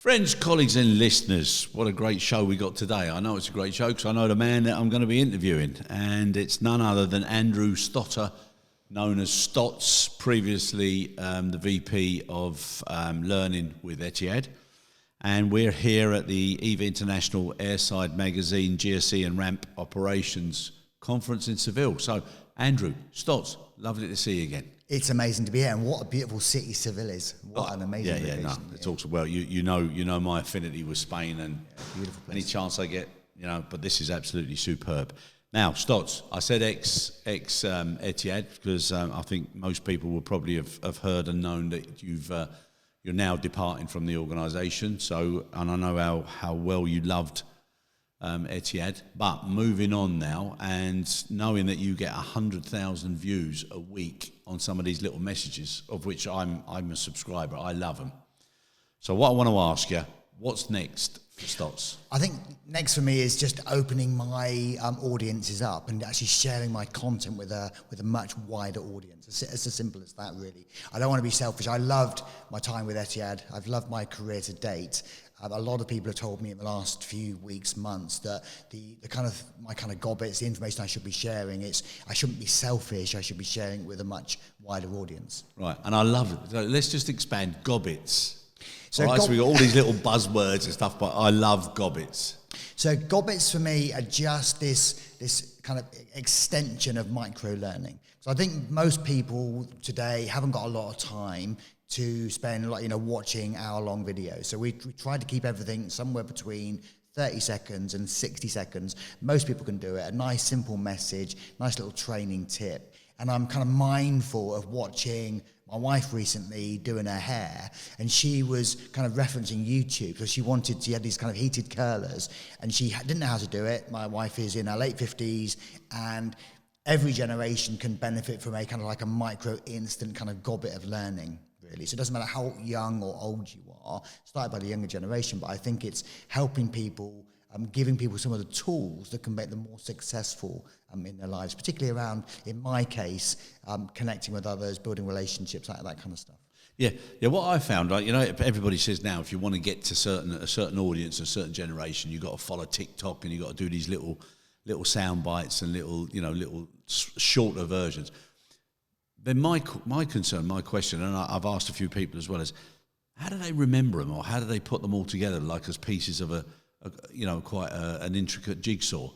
Friends, colleagues and listeners, what a great show we got today. I know it's a great show because I know the man that I'm going to be interviewing, and it's none other than Andrew Stotter, known as Stotts, previously the VP of Learning with Etihad. And we're here at the EVA International Airside Magazine GSE and Ramp Operations Conference in Seville. So, Andrew Stotts, lovely to see you again. It's amazing to be here, and what a beautiful city Seville is. What an amazing location. No, it's also, well, you know my affinity with Spain, and beautiful place. Any chance I get, but this is absolutely superb. Now, Stotts, I said ex Etihad because I think most people will probably have heard and known that you're now departing from the organisation. So, and I know how well you loved Etihad, but moving on now and knowing that you get 100,000 views a week on some of these little messages, of which I'm a subscriber. I love them. So what I want to ask you, what's next for Stotts? I think next for me is just opening my audiences up and actually sharing my content with a much wider audience. It's as simple as that, really. I don't want to be selfish. I loved my time with Etihad. I've loved my career to date. A lot of people have told me in the last few weeks, months, that my kind of gobbets, the information I should be sharing, I shouldn't be selfish. I should be sharing it with a much wider audience. Right, and I love it. So let's just expand gobbets. So, so we got all these little buzzwords and stuff, but I love gobbets. So gobbets for me are just this kind of extension of micro learning. So I think most people today haven't got a lot of time to spend watching hour-long videos. So we tried to keep everything somewhere between 30 seconds and 60 seconds. Most people can do it. A nice, simple message, nice little training tip. And I'm kind of mindful of watching my wife recently doing her hair, and she was kind of referencing YouTube. So she had these kind of heated curlers, and she didn't know how to do it. My wife is in her late 50s, and every generation can benefit from a kind of like a micro instant kind of gobbet of learning. Really. So it doesn't matter how young or old you are, started by the younger generation, but I think it's helping people, giving people some of the tools that can make them more successful in their lives, particularly around, in my case, connecting with others, building relationships, that kind of stuff. Yeah. What I found, right, everybody says now if you want to get to a certain audience, a certain generation, you've got to follow TikTok and you've got to do these little sound bites and little shorter versions. Then my concern, my question, and I've asked a few people as well, is how do they remember them, or how do they put them all together like as pieces of quite an intricate jigsaw,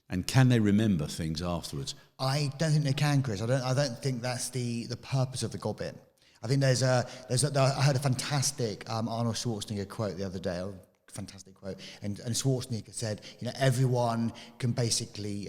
and can they remember things afterwards? I don't think they can, Chris. I don't think that's the purpose of the gobbet. I think I heard a fantastic Arnold Schwarzenegger quote the other day. Fantastic quote, and Schwarzenegger said, everyone can basically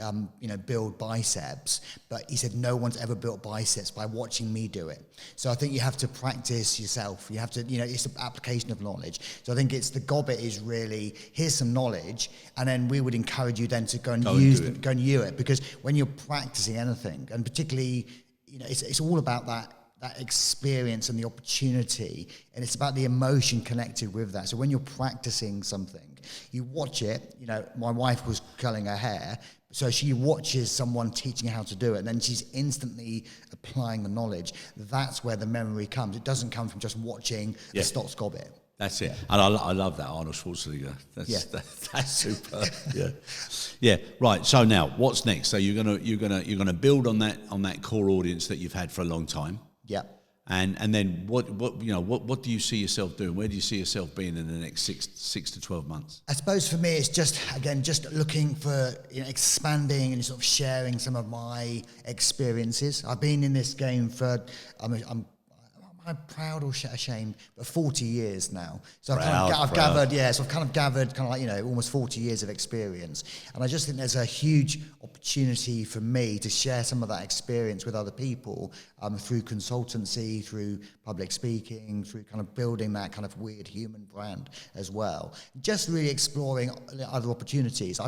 build biceps, but he said no one's ever built biceps by watching me do it. So I think you have to practice yourself. You have to, it's an application of knowledge. So I think the gobbet is really, here's some knowledge, and then we would encourage you then to go and use it, because when you're practicing anything, and particularly, it's all about that experience and the opportunity, and it's about the emotion connected with that. So when you're practicing something, you watch it. My wife was curling her hair, so she watches someone teaching her how to do it, and then she's instantly applying the knowledge. That's where the memory comes. It doesn't come from just watching the Stotts gobbet. That's it. Yeah. And I love that Arnold Schwarzenegger. That's super. Yeah. Right. So now, what's next? So you're gonna build on that core audience that you've had for a long time. Yeah. And then what do you see yourself doing? Where do you see yourself being in the next six to 12 months? I suppose for me, it's just looking for expanding and sort of sharing some of my experiences. I've been in this game for I'm proud or ashamed, but 40 years now. So I've gathered almost 40 years of experience. And I just think there's a huge opportunity for me to share some of that experience with other people through consultancy, through public speaking, through kind of building that kind of weird human brand as well. Just really exploring other opportunities.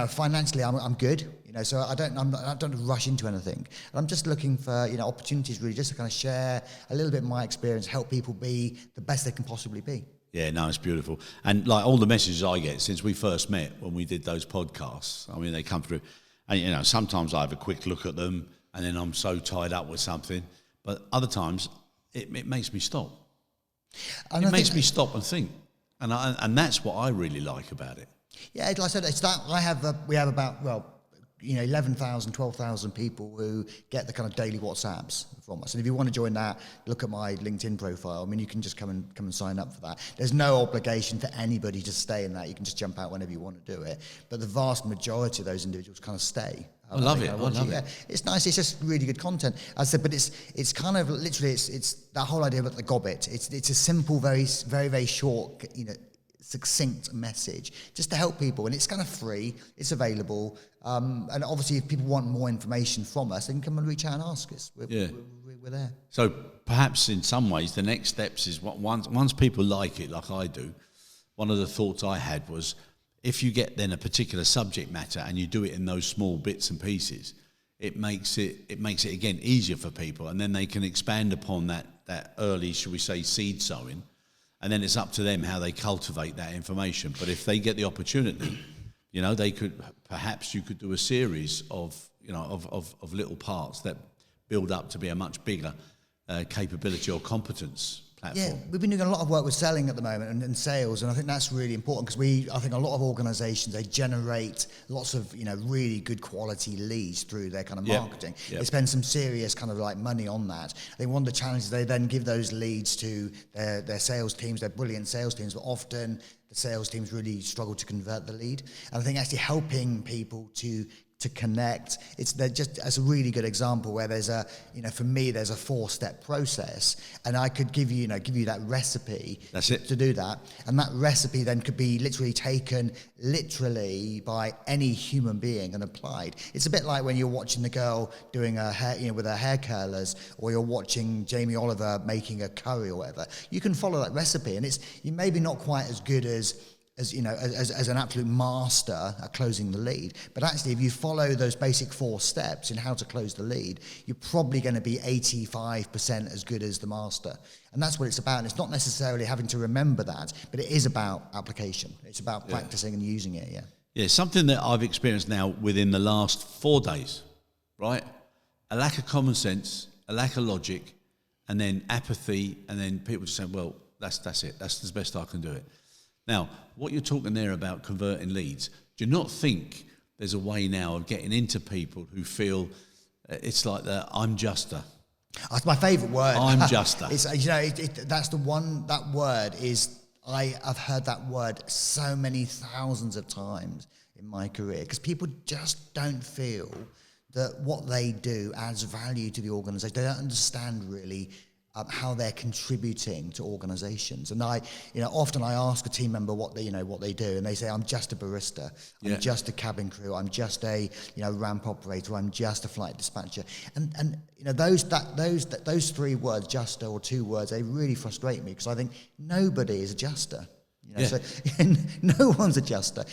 Financially, I'm good. So I don't rush into anything. And I'm just looking for opportunities really, just to kind of share a little bit of my experience, help people be the best they can possibly be. Yeah, no, it's beautiful. And like all the messages I get since we first met when we did those podcasts, I mean, they come through. And sometimes I have a quick look at them, and then I'm so tied up with something. But other times, it makes me stop. It makes me stop and think. And that's what I really like about it. Yeah, like I said, it's that we have about 11,000, 12,000 people who get the kind of daily WhatsApps from us. And if you want to join that, look at my LinkedIn profile. I mean, you can just come and sign up for that. There's no obligation for anybody to stay in that. You can just jump out whenever you want to do it. But the vast majority of those individuals kind of stay. I love it. Yeah, it's nice. It's just really good content. As I said, but it's kind of literally it's that whole idea about the gobbet. It's a simple, very, very, very short, succinct message just to help people, and it's kind of free. It's available, and obviously, if people want more information from us, they can come and reach out and ask us. We're there. So perhaps in some ways, the next steps is once people like it, like I do. One of the thoughts I had was, if you get then a particular subject matter and you do it in those small bits and pieces, it makes it again easier for people, and then they can expand upon that early, shall we say, seed sowing, and then it's up to them how they cultivate that information. But if they get the opportunity, they could you could do a series of little parts that build up to be a much bigger capability or competence platform. Yeah, we've been doing a lot of work with selling at the moment and sales, and I think that's really important because I think a lot of organisations, they generate lots of really good quality leads through their kind of marketing. Yep. They spend some serious kind of like money on that. I think one of the challenges, they then give those leads to their sales teams, their brilliant sales teams, but often the sales teams really struggle to convert the lead. And I think actually helping people to connect, they're just as a really good example where there's for me there's a 4-step process, and I could give you that recipe. That's it. To do that, and that recipe then could be taken by any human being and applied. It's a bit like when you're watching the girl doing her hair, with her hair curlers, or you're watching Jamie Oliver making a curry or whatever. You can follow that recipe, and you're maybe not quite as good as an absolute master at closing the lead. But actually, if you follow those basic 4 steps in how to close the lead, you're probably going to be 85% as good as the master. And that's what it's about. And it's not necessarily having to remember that, but it is about application. It's about practicing and using it, Yeah, something that I've experienced now within the last 4 days, right? A lack of common sense, a lack of logic, and then apathy, and then people just saying, well, that's it. That's the best I can do it. Now, what you're talking there about converting leads, do you not think there's a way now of getting into people who feel it's like I'm juster? That's my favourite word. I'm juster. It's that's the one. That word is. I've heard that word so many thousands of times in my career because people just don't feel that what they do adds value to the organisation. They don't understand really how they're contributing to organisations. And often I ask a team member what they do, and they say, I'm just a barista, I'm just a cabin crew, I'm just a ramp operator, I'm just a flight dispatcher. And those 3 words, juster, or 2 words, they really frustrate me because I think nobody is a juster. So no one's a juster.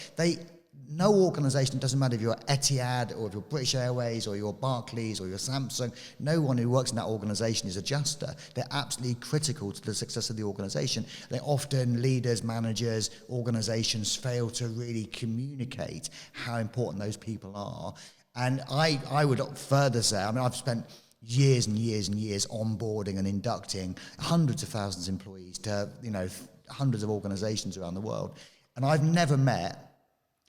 No organisation, doesn't matter if you're Etihad or if you're British Airways or you're Barclays or you're Samsung, no one who works in that organisation is a juster. They're absolutely critical to the success of the organisation. Often leaders, managers, organisations fail to really communicate how important those people are. And I would further say, I've spent years and years and years onboarding and inducting hundreds of thousands of employees to hundreds of organisations around the world. And I've never met,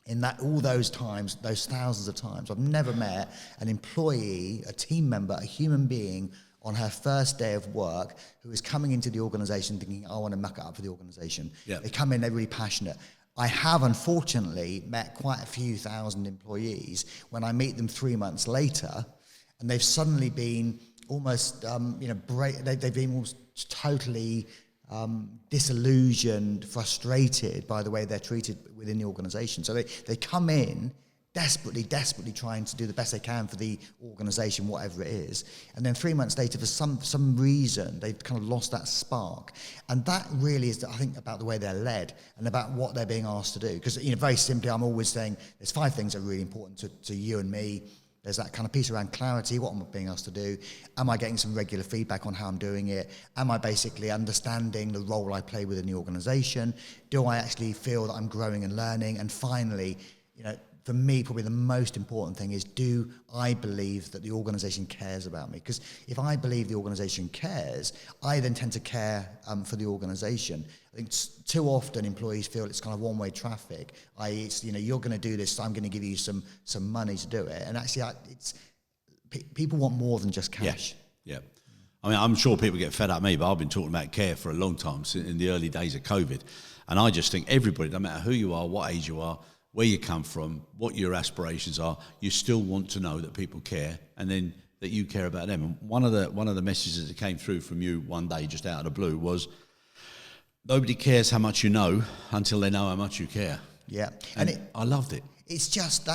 in that all those times, those thousands of times, I've never met an employee, a team member, a human being on her first day of work who is coming into the organisation thinking, I want to muck it up for the organisation. Yeah. They come in, they're really passionate. I have, unfortunately, met quite a few thousand employees when I meet them 3 months later, and they've suddenly been almost, they've been almost totally disillusioned, frustrated by the way they're treated within the organisation. So they come in desperately trying to do the best they can for the organisation, whatever it is. And then 3 months later, for some reason, they've kind of lost that spark. And that really is, I think, about the way they're led and about what they're being asked to do. Because, very simply, I'm always saying there's 5 things that are really important to you and me. There's that kind of piece around clarity, what am I being asked to do? Am I getting some regular feedback on how I'm doing it? Am I basically understanding the role I play within the organisation? Do I actually feel that I'm growing and learning? And finally, for me, probably the most important thing is, do I believe that the organisation cares about me? Because if I believe the organisation cares, I then tend to care for the organisation. I think too often employees feel it's kind of one-way traffic. I.e., it's, you're going to do this, so I'm going to give you some money to do it. And actually, people want more than just cash. Yeah. I mean, I'm sure people get fed up with me, but I've been talking about care for a long time, in the early days of COVID. And I just think everybody, no matter who you are, what age you are, where you come from, what your aspirations are, you still want to know that people care, and then that you care about them. And one of the messages that came through from you one day, just out of the blue, was nobody cares how much you know until they know how much you care. Yeah, and I loved it. That is just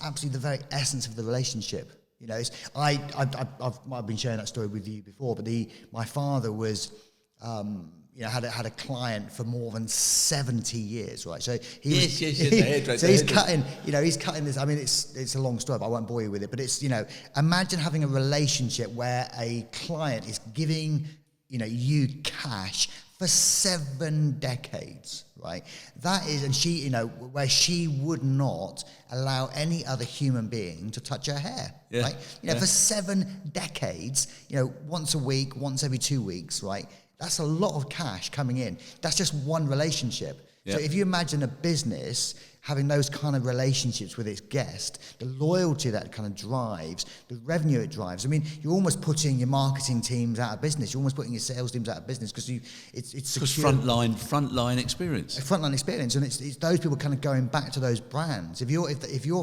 absolutely the very essence of the relationship. I've been sharing that story with you before, but my father was. Had a client for more than 70 years, right? So he's cutting this. I mean, it's a long story, but I won't bore you with it. But it's, imagine having a relationship where a client is giving, you cash for 7 decades, right? That is, and she, where she would not allow any other human being to touch her hair, right? For 7 decades, once a week, once every 2 weeks, right? That's a lot of cash coming in. That's just one relationship. Yep. So if you imagine a business having those kind of relationships with its guest, the loyalty that kind of drives, the revenue it drives. I mean, you're almost putting your marketing teams out of business. You're almost putting your sales teams out of business because it's secure. Frontline experience. A frontline experience, and it's those people kind of going back to those brands. If your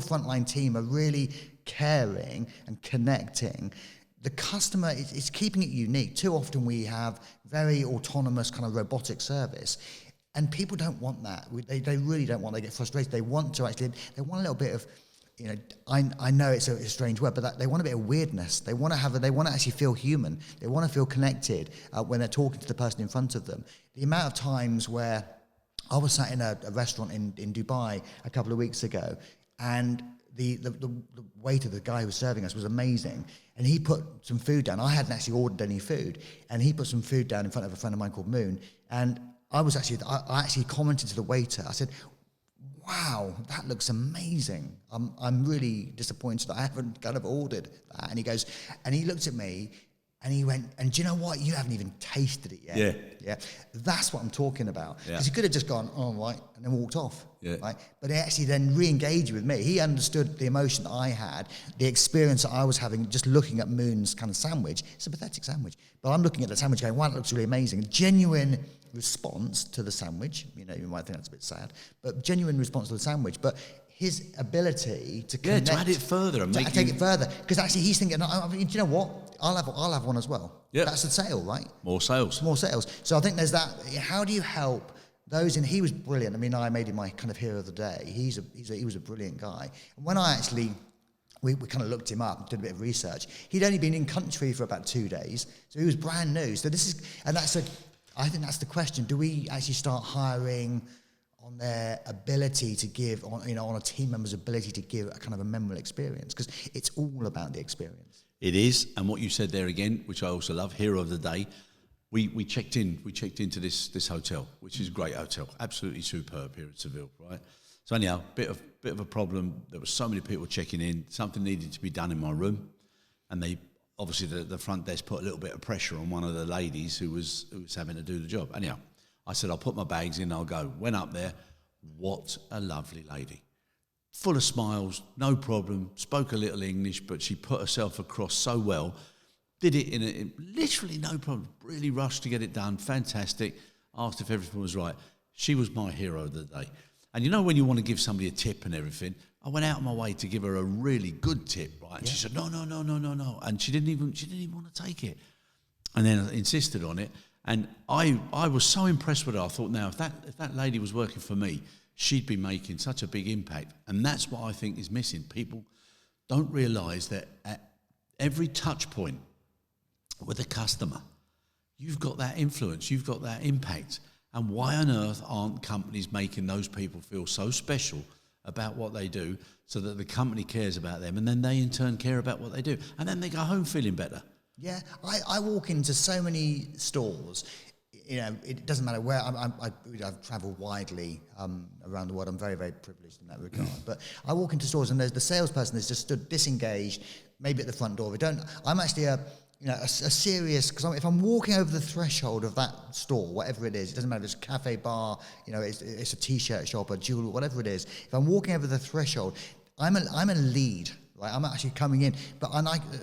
frontline team are really caring and connecting, the customer is keeping it unique. Too often we have very autonomous kind of robotic service, and people don't want that. They really don't want. They get frustrated. They want a little bit of, I know it's a strange word, but they want a bit of weirdness. They want to actually feel human. They want to feel connected when they're talking to the person in front of them. The amount of times where I was sat in a restaurant in Dubai a couple of weeks ago, and the waiter, the guy who was serving us, was amazing. And he put some food down. I hadn't actually ordered any food. And he put some food down in front of a friend of mine called Moon. And I actually commented to the waiter. I said, wow, that looks amazing. I'm really disappointed that I haven't kind of ordered that. And he goes, and he looked at me and he went, and do you know what? You haven't even tasted it yet. Yeah. That's what I'm talking about. Because he could have just gone, oh, right, and then walked off. Yeah. Right? But he actually then re-engaged with me. He understood the emotion that I had, the experience that I was having just looking at Moon's kind of sandwich. It's a pathetic sandwich. But I'm looking at the sandwich going, wow, it looks really amazing. A genuine response to the sandwich. You might think that's a bit sad, but genuine response to the sandwich. But his ability to connect, to add it further and take it further, because actually he's thinking, do you know what? I'll have one as well. Yeah, that's a sale, right? More sales. So I think there's that. How do you help those? And he was brilliant. I mean, I made him my kind of hero of the day. He was a brilliant guy. And when I actually we kind of looked him up, did a bit of research. He'd only been in country for about 2 days, so he was brand new. So I think that's the question. Do we actually start hiring on their ability to give, on a team member's ability to give a kind of a memorable experience? Because it's all about the experience. It is, and what you said there again, which I also love, hero of the day. We checked into this hotel, which is a great hotel, absolutely superb here in Seville, right? So anyhow, bit of a problem. There were so many people checking in. Something needed to be done in my room, and they obviously the front desk put a little bit of pressure on one of the ladies who was having to do the job. Anyhow, I said I'll put my bags in. I'll go. Went up there. What a lovely lady. Full of smiles, no problem, spoke a little English, but she put herself across so well, did it in literally no problem, really rushed to get it done, fantastic, asked if everything was right. She was my hero of the day. And when you want to give somebody a tip and everything, I went out of my way to give her a really good tip, right? And she said, no, and she didn't even want to take it. And then I insisted on it, and I was so impressed with her. I thought, now, if that lady was working for me, she'd be making such a big impact. And that's what I think is missing. People don't realise that at every touch point with a customer, you've got that influence, you've got that impact. And why on earth aren't companies making those people feel so special about what they do so that the company cares about them, and then they in turn care about what they do, and then they go home feeling better? Yeah, I walk into so many stores it doesn't matter where I've travelled widely around the world. I'm very, very privileged in that regard. But I walk into stores and there's the salesperson that's just stood disengaged, maybe at the front door. I'm actually a serious, because if I'm walking over the threshold of that store, whatever it is, it doesn't matter if it's a cafe, bar, it's a t-shirt shop, a jewelry, whatever it is. If I'm walking over the threshold, I'm a lead, right? I'm actually coming in, but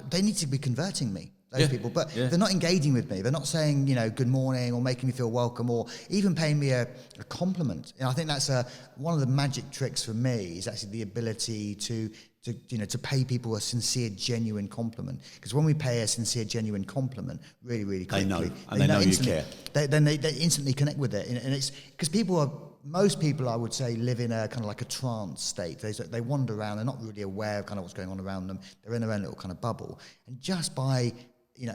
they need to be converting me. Those people, but they're not engaging with me. They're not saying, good morning or making me feel welcome or even paying me a compliment. I think that's one of the magic tricks for me is actually the ability to pay people a sincere, genuine compliment. Because when we pay a sincere, genuine compliment, really, really quickly, they know you care. Then they instantly connect with it, and it's because most people, I would say, live in a kind of like a trance state. They wander around. They're not really aware of kind of what's going on around them. They're in their own little kind of bubble, and just by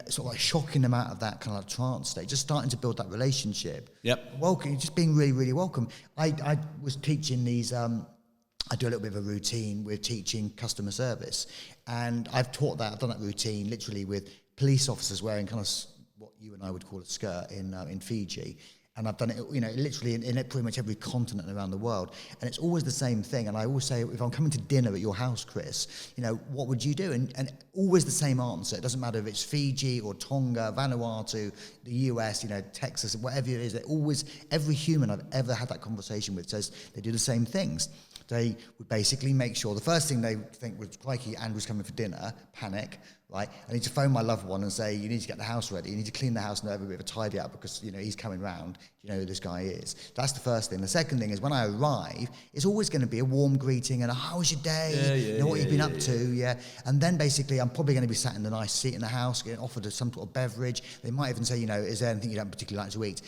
sort of like shocking them out of that kind of like trance state, just starting to build that relationship. Yep. Welcome, just being really, really welcome. I was teaching these. I do a little bit of a routine with teaching customer service, and I've done that routine literally with police officers wearing kind of what you and I would call a skirt in Fiji. And I've done it, literally in pretty much every continent around the world. And it's always the same thing. And I always say, if I'm coming to dinner at your house, Chris, what would you do? And always the same answer. It doesn't matter if it's Fiji or Tonga, Vanuatu, the US, Texas, whatever it is. Every human I've ever had that conversation with says they do the same things. They would basically make sure, the first thing they think was, crikey, Andrew's coming for dinner, panic, right? I need to phone my loved one and say, you need to get the house ready. You need to clean the house and have a bit of a tidy up because, he's coming round. Do you know who this guy is? That's the first thing. The second thing is when I arrive, it's always going to be a warm greeting and how was your day? What you've been up to? And then basically I'm probably going to be sat in a nice seat in the house, getting offered some sort of beverage. They might even say, is there anything you don't particularly like to eat?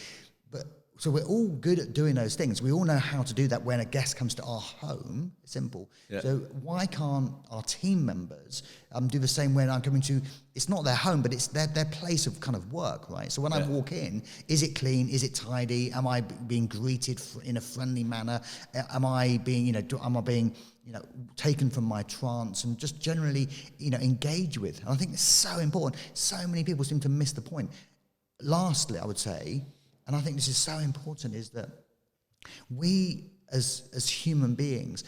So we're all good at doing those things. We all know how to do that when a guest comes to our home. It's simple. Yeah. So why can't our team members do the same when I'm coming to, it's not their home, but it's their place of kind of work, right? So when I walk in, is it clean? Is it tidy? Am I being greeted in a friendly manner? Am I being, taken from my trance and just generally, engage with? And I think it's so important. So many people seem to miss the point. Lastly, I would say, and I think this is so important, is that we as human beings,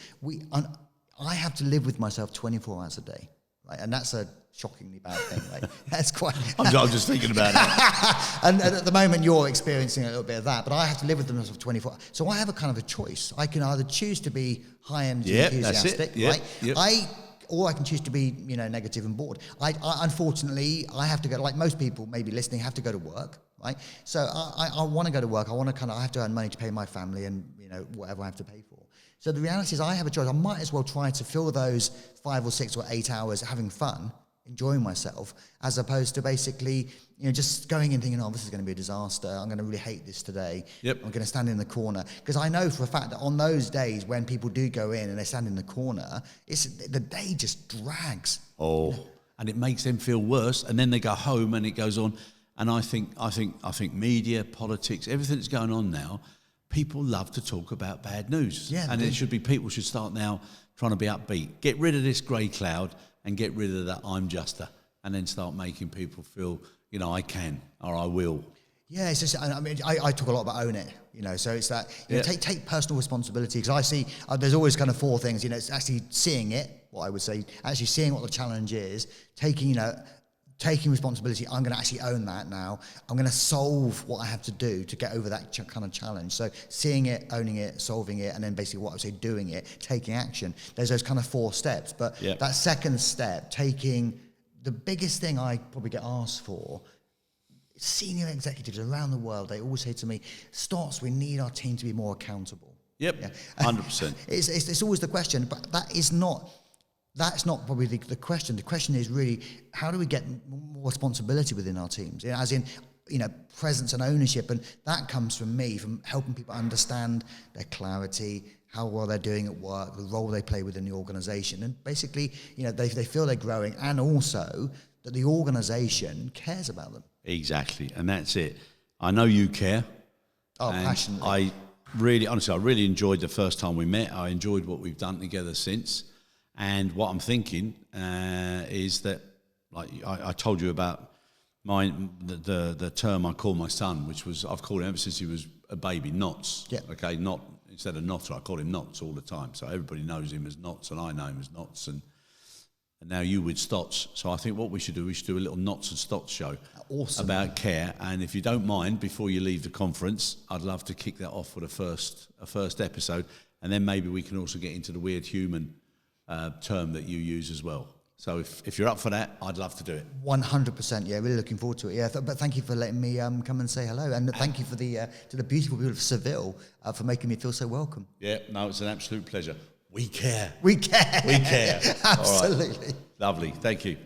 I have to live with myself 24 hours a day, right? And that's a shockingly bad thing, right? That's quite... I'm just thinking about it. And at the moment, you're experiencing a little bit of that, but I have to live with myself 24 hours. So I have a kind of a choice. I can either choose to be high-end enthusiastic, right? Yep. Or I can choose to be, negative and bored. Unfortunately, I have to go, like most people maybe listening, have to go to work, right? So I want to go to work. I have to earn money to pay my family and, whatever I have to pay for. So the reality is I have a choice. I might as well try to fill those 5 or 6 or 8 hours having fun, enjoying myself, as opposed to basically, just going in thinking, oh, this is going to be a disaster. I'm going to really hate this today. Yep. I'm going to stand in the corner. Because I know for a fact that on those days when people do go in and they stand in the corner, the day just drags. Oh, and it makes them feel worse. And then they go home and it goes on. And I think media, politics, everything that's going on now, people love to talk about bad news. Yeah, and people should start now trying to be upbeat. Get rid of this grey cloud and get rid of that I'm juster, and then start making people feel, I can or I will. Yeah, it's just, I talk a lot about own it, so it's that, take personal responsibility, because I see, there's always kind of 4 things, it's actually seeing it, what I would say, actually seeing what the challenge is, taking responsibility. I'm going to actually own that now. I'm going to solve what I have to do to get over that kind of challenge. So seeing it, owning it, solving it, and then basically what I would say, doing it, taking action. There's those kind of 4 steps. But that second step, taking the biggest thing I probably get asked for, senior executives around the world, they always say to me, Stotts, we need our team to be more accountable. Yep, yeah. 100%. It's always the question, but that's not probably the question. The question is really, how do we get more responsibility within our teams? As in, presence and ownership. And that comes from me, from helping people understand their clarity, how well they're doing at work, the role they play within the organization. And basically, they feel they're growing, and also that the organization cares about them. Exactly. And that's it. I know you care. Oh, passionately. I really enjoyed the first time we met. I enjoyed what we've done together since. And what I'm thinking is that, like I told you about the term I call my son, which was I've called him ever since he was a baby, Knots. Yeah. Okay, not instead of Notter, I call him Knots all the time. So everybody knows him as Knots, and I know him as Knots, and now you with Stots. So I think what we should do a little Knots and Stots show. Awesome. About care. And if you don't mind, before you leave the conference, I'd love to kick that off with a first episode, and then maybe we can also get into the weird human term that you use as well. So if you're up for that, I'd love to do it. 100%, yeah, really looking forward to it. Yeah, but thank you for letting me come and say hello, and thank you for to the beautiful people of Seville for making me feel so welcome. Yeah, no, it's an absolute pleasure. We care. We care. We care. Absolutely. All right. Lovely. Thank you.